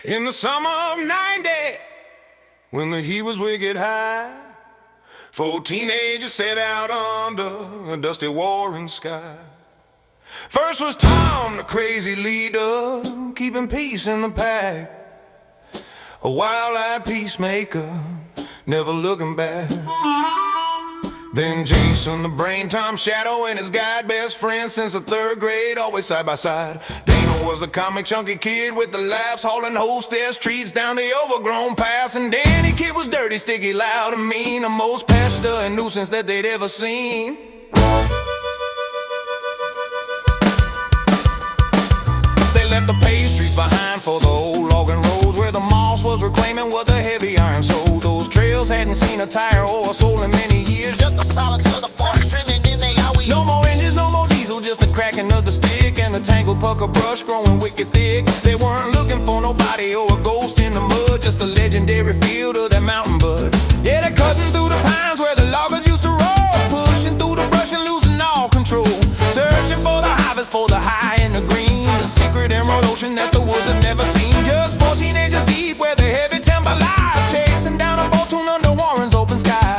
In the summer of '90, when the heat was wicked high, 4 teenagers set out under a dusty warring sky. First was Tom, the crazy leader, keeping peace in the pack, a wild-eyed peacemaker, never looking back. Then Jason, the brain, Tom's shadow, and his guide, best friend since the 3rd grade, always side by side. Dana was the comic chunky kid with the laughs, hauling hostess treats down the overgrown paths. And Danny Kid was dirty, sticky, loud, and mean, the most pester and nuisance that they'd ever seen. They left the paved streets behind for the old logging roads, where the moss was reclaiming what the heavy iron sold. Those trails hadn't seen a tire or a soul in many years, just a solid to the forest trending in they highway. No more engines, no more diesel, just the cracking of the stick and the tangled pucker brush growing wicked thick. They weren't looking for nobody or a ghost in the mud, just a legendary field of that mountain bud. Yeah, they're cutting through the pines where the loggers used to roll, pushing through the brush and losing all control, searching for the harvest, for the high and the green, the secret emerald ocean that the woods have never seen. Just 4 teenagers deep where the heavy timber lies, chasing down a fortune under Warren's open sky.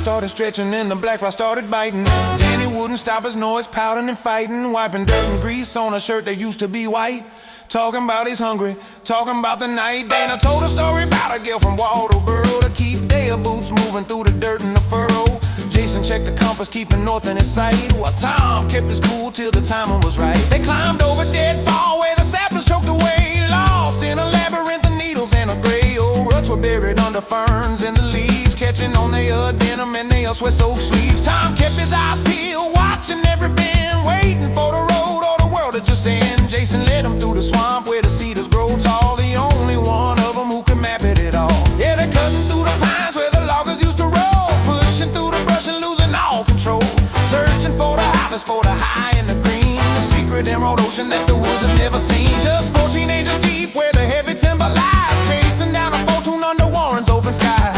Started stretching and the black fly started biting. Danny wouldn't stop his noise, pouting and fighting, wiping dirt and grease on a shirt that used to be white. Talking about he's hungry, talking about the night. Dana told a story about a girl from Waldoboro to keep their boots moving through the dirt and the furrow. Jason checked the compass, keeping north in his sight, while Tom kept his cool till the timing was right. They climbed over deadfall where the saplings choked away, lost in a labyrinth of needles and a gray old ruts were buried under ferns and the leaves, catching on their denim and their sweat-soaked sleeves. Tom kept his eyes peeled, watching every bend, waiting for the road or the world to just end. Jason led him through the swamp where the cedars grow tall, the only one of them who can map it at all. Yeah, they're cutting through the pines where the loggers used to roll, pushing through the brush and losing all control, searching for the harvest, for the high and the green, the secret emerald ocean that the woods have never seen. Just 4 teenagers deep where the heavy timber lies, chasing down a fortune under Warren's open sky.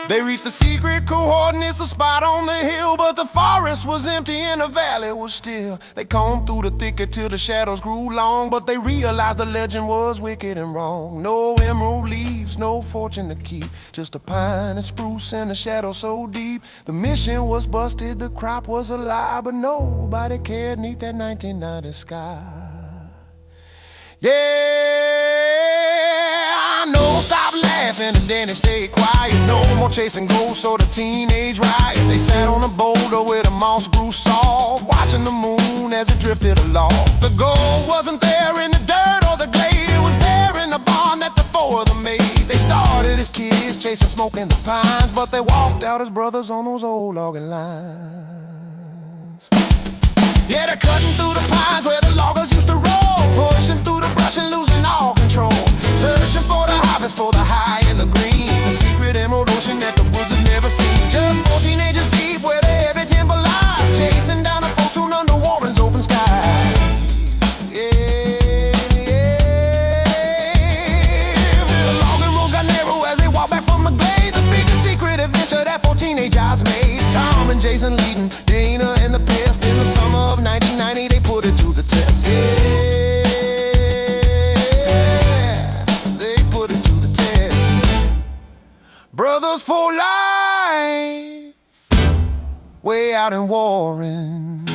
They reached the secret coordinates, a spot on the hill, but the forest was empty and the valley was still. They combed through the thicket till the shadows grew long, but they realized the legend was wicked and wrong. No emerald leaves, no fortune to keep, just a pine and spruce and the shadow so deep. The mission was busted, the crop was a lie, but nobody cared neath that 1990 sky. Yeah, no, stop laughing and Danny stayed quiet. No more chasing ghosts or the teenage riot. They sat on a boulder where the moss grew soft, watching the moon as it drifted aloft. The gold wasn't there in the dirt or the glade, it was there in the barn that the 4 of them made. They started as kids chasing smoke in the pines, but they walked out as brothers on those old logging lines. Yeah, they're cutting through the pines where the loggers used to roll, pushing through the brush and losing all control, searching for the harvest, for the high and the green, the secret emerald ocean that the woods have never seen. Just 4 teenagers deep where the heavy timber lies, chasing down a fortune under Warren's open sky. Yeah, yeah. The logging roads got narrow as they walked back from the glade, the biggest secret adventure that 4 teenage eyes made. Tom and Jason leading, Dana and the pest. In the summer of 1990, they put it to the test. Yeah, they put it to the test. Brothers for life, way out in Warren.